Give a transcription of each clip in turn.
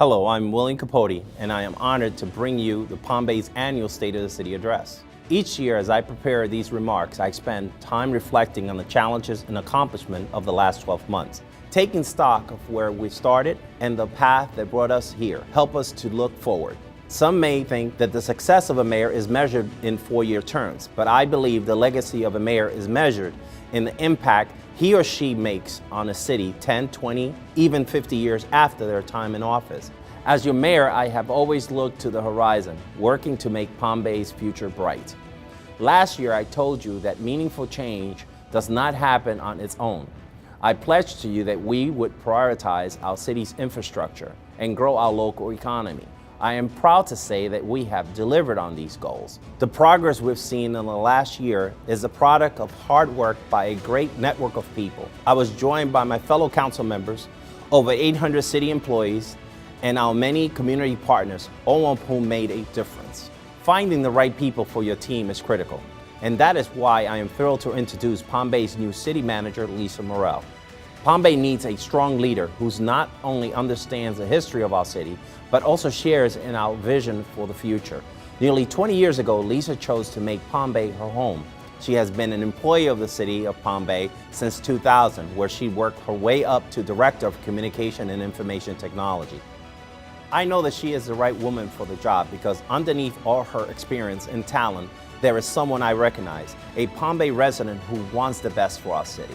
Hello, I'm William Capote, and I am honored to bring you the Palm Bay's annual State of the City Address. Each year, as I prepare these remarks, I spend time reflecting on the challenges and accomplishment of the last 12 months, taking stock of where we started and the path that brought us here, help us to look forward. Some may think that the success of a mayor is measured in 4-year terms, but I believe the legacy of a mayor is measured in the impact he or she makes on a city 10, 20, even 50 years after their time in office. As your mayor, I have always looked to the horizon, working to make Palm Bay's future bright. Last year, I told you that meaningful change does not happen on its own. I pledged to you that we would prioritize our city's infrastructure and grow our local economy. I am proud to say that we have delivered on these goals. The progress we've seen in the last year is a product of hard work by a great network of people. I was joined by my fellow council members, over 800 city employees, and our many community partners, all of whom made a difference. Finding the right people for your team is critical, and that is why I am thrilled to introduce Palm Bay's new city manager, Lisa Morrell. Palm Bay needs a strong leader who not only understands the history of our city, but also shares in our vision for the future. Nearly 20 years ago, Lisa chose to make Palm Bay her home. She has been an employee of the city of Palm Bay since 2000, where she worked her way up to Director of Communication and Information Technology. I know that she is the right woman for the job because underneath all her experience and talent, there is someone I recognize, a Palm Bay resident who wants the best for our city.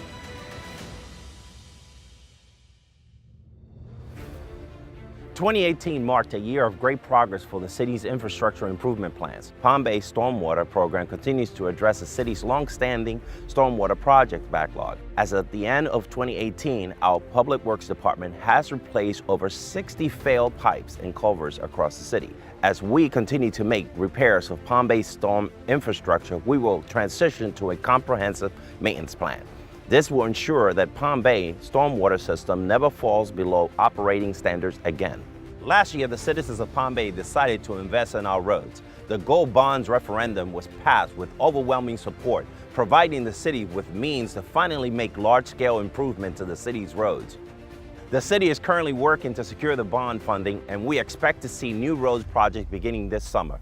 2018 marked a year of great progress for the city's infrastructure improvement plans. Palm Bay's stormwater program continues to address the city's long-standing stormwater project backlog. As at the end of 2018, our Public Works Department has replaced over 60 failed pipes and culverts across the city. As we continue to make repairs of Palm Bay's storm infrastructure, we will transition to a comprehensive maintenance plan. This will ensure that Palm Bay stormwater system never falls below operating standards again. Last year, the citizens of Palm Bay decided to invest in our roads. The Gold Bonds referendum was passed with overwhelming support, providing the city with means to finally make large-scale improvements to the city's roads. The city is currently working to secure the bond funding, and we expect to see new roads projects beginning this summer.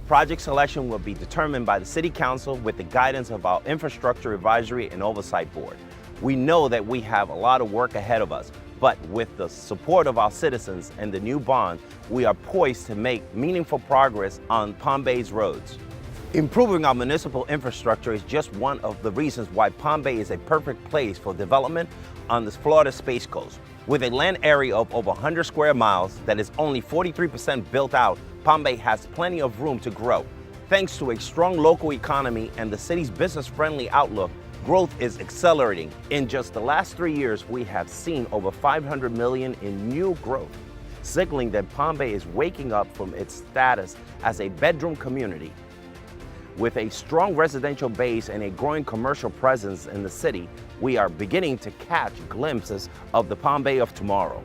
Project selection will be determined by the City Council with the guidance of our Infrastructure Advisory and Oversight Board. We know that we have a lot of work ahead of us, but with the support of our citizens and the new bond, we are poised to make meaningful progress on Palm Bay's roads. Improving our municipal infrastructure is just one of the reasons why Palm Bay is a perfect place for development on the Florida Space Coast. With a land area of over 100 square miles that is only 43% built out, Palm Bay has plenty of room to grow. Thanks to a strong local economy and the city's business-friendly outlook, growth is accelerating. In just the last 3 years, we have seen over $500 million in new growth, signaling that Palm Bay is waking up from its status as a bedroom community. With a strong residential base and a growing commercial presence in the city, we are beginning to catch glimpses of the Palm Bay of tomorrow.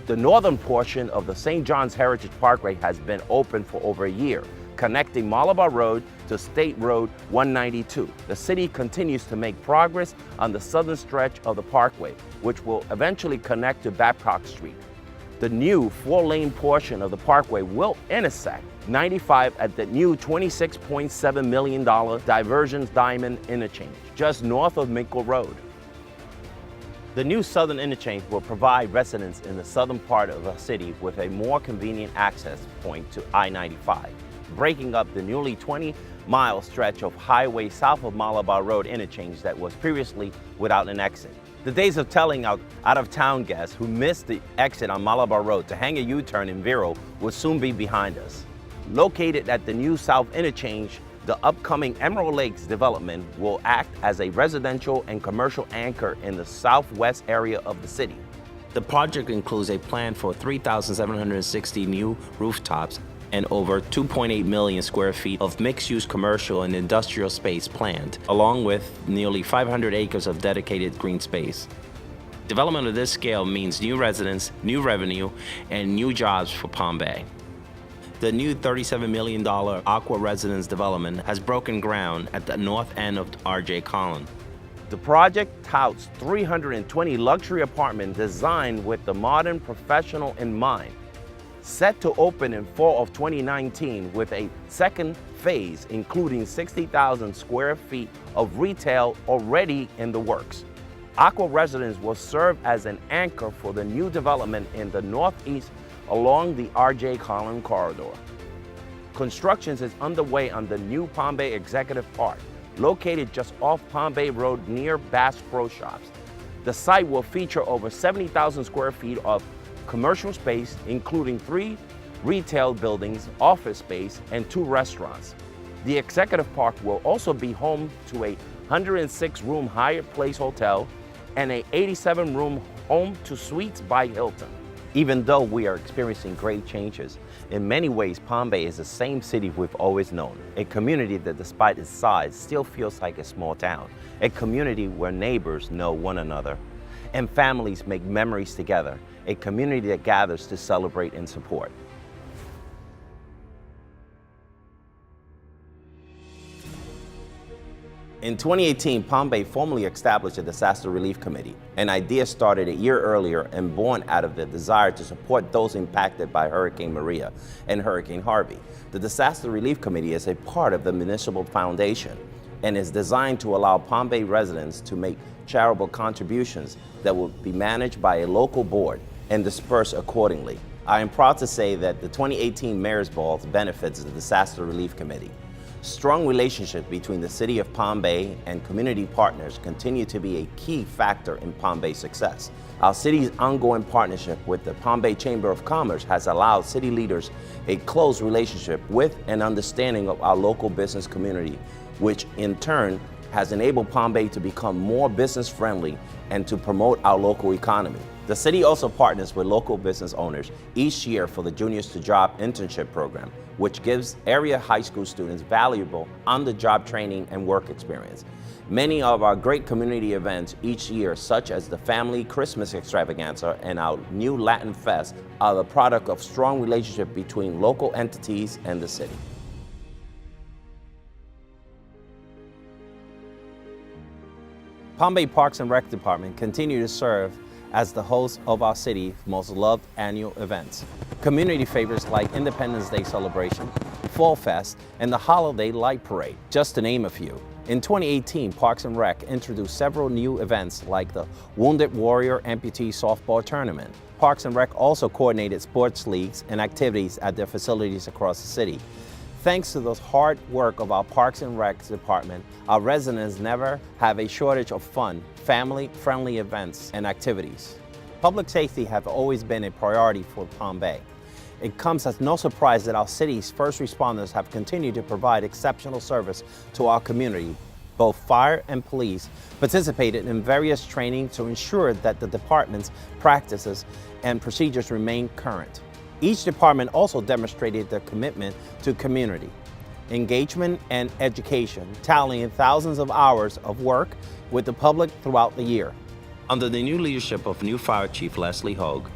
The northern portion of the St. John's Heritage Parkway has been open for over a year, connecting Malabar Road to State Road 192. The city continues to make progress on the southern stretch of the parkway, which will eventually connect to Babcock Street. The new 4-lane portion of the parkway will intersect 95 at the new $26.7 million Diversions Diamond Interchange, just north of Minkle Road. The new southern interchange will provide residents in the southern part of the city with a more convenient access point to I-95, breaking up the nearly 20-mile stretch of highway south of Malabar Road interchange that was previously without an exit. The days of telling out-of-town guests who missed the exit on Malabar Road to hang a U-turn in Vero will soon be behind us. Located at the new south interchange, the upcoming Emerald Lakes development will act as a residential and commercial anchor in the southwest area of the city. The project includes a plan for 3,760 new rooftops and over 2.8 million square feet of mixed-use commercial and industrial space planned, along with nearly 500 acres of dedicated green space. Development of this scale means new residents, new revenue, and new jobs for Palm Bay. The new $37 million Aqua Residence development has broken ground at the north end of R.J. Collin. The project touts 320 luxury apartments designed with the modern professional in mind. Set to open in fall of 2019 with a second phase including 60,000 square feet of retail already in the works. Aqua Residence will serve as an anchor for the new development in the northeast along the R.J. Collins corridor. Construction is underway on the new Palm Bay Executive Park, located just off Palm Bay Road near Bass Pro Shops. The site will feature over 70,000 square feet of commercial space, including 3 retail buildings, office space, and 2 restaurants. The Executive Park will also be home to a 106-room Hyatt Place Hotel and a 87-room Home to Suites by Hilton. Even though we are experiencing great changes, in many ways Palm Bay is the same city we've always known. A community that despite its size still feels like a small town. A community where neighbors know one another and families make memories together. A community that gathers to celebrate and support. In 2018, Palm Bay formally established a Disaster Relief Committee, an idea started a year earlier and born out of the desire to support those impacted by Hurricane Maria and Hurricane Harvey. The Disaster Relief Committee is a part of the Municipal Foundation and is designed to allow Palm Bay residents to make charitable contributions that will be managed by a local board and dispersed accordingly. I am proud to say that the 2018 Mayor's Ball benefits the Disaster Relief Committee. Strong relationship between the City of Palm Bay and community partners continue to be a key factor in Palm Bay's success. Our city's ongoing partnership with the Palm Bay Chamber of Commerce has allowed city leaders a close relationship with and understanding of our local business community, which in turn has enabled Palm Bay to become more business friendly and to promote our local economy. The city also partners with local business owners each year for the Juniors to Job internship program, which gives area high school students valuable on-the-job training and work experience. Many of our great community events each year, such as the Family Christmas Extravaganza and our new Latin Fest, are the product of strong relationship between local entities and the city. Palm Bay Parks and Rec Department continue to serve as the host of our city's most loved annual events. Community favorites like Independence Day celebration, Fall Fest, and the Holiday Light Parade, just to name a few. In 2018, Parks and Rec introduced several new events like the Wounded Warrior Amputee Softball Tournament. Parks and Rec also coordinated sports leagues and activities at their facilities across the city. Thanks to the hard work of our Parks and Rec department, our residents never have a shortage of fun, family-friendly events and activities. Public safety have always been a priority for Palm Bay. It comes as no surprise that our city's first responders have continued to provide exceptional service to our community. Both fire and police participated in various training to ensure that the department's practices and procedures remain current. Each department also demonstrated their commitment to community engagement and education, tallying thousands of hours of work with the public throughout the year. Under the new leadership of new Fire Chief Leslie Hogue,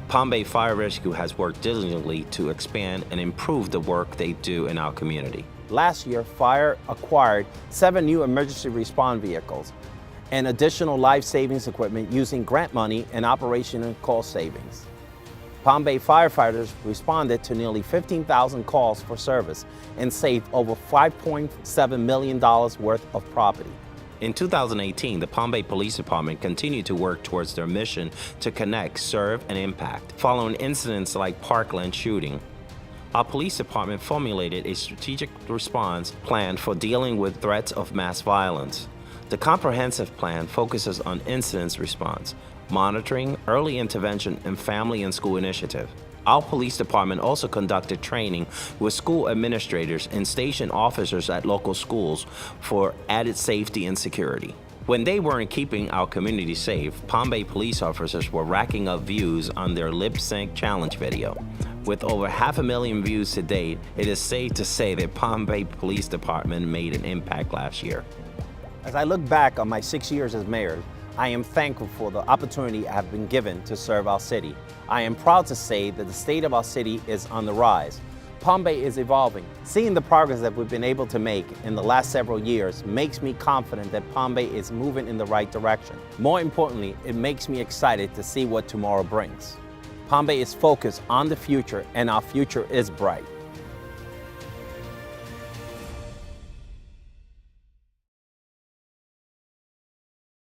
Palm Bay Fire Rescue has worked diligently to expand and improve the work they do in our community. Last year, Fire acquired 7 new emergency response vehicles and additional life savings equipment using grant money and operational cost savings. Palm Bay firefighters responded to nearly 15,000 calls for service and saved over $5.7 million worth of property. In 2018, the Palm Bay Police Department continued to work towards their mission to connect, serve, and impact. Following incidents like Parkland shooting, our police department formulated a strategic response plan for dealing with threats of mass violence. The comprehensive plan focuses on incident response, monitoring, early intervention, and family and school initiative. Our police department also conducted training with school administrators and station officers at local schools for added safety and security. When they weren't keeping our community safe, Palm Bay police officers were racking up views on their lip sync challenge video. With over 500,000 views to date, it is safe to say that Palm Bay Police Department made an impact last year. As I look back on my 6 years as mayor, I am thankful for the opportunity I have been given to serve our city. I am proud to say that the state of our city is on the rise. Palm Bay is evolving. Seeing the progress that we've been able to make in the last several years makes me confident that Palm Bay is moving in the right direction. More importantly, it makes me excited to see what tomorrow brings. Palm Bay is focused on the future, and our future is bright.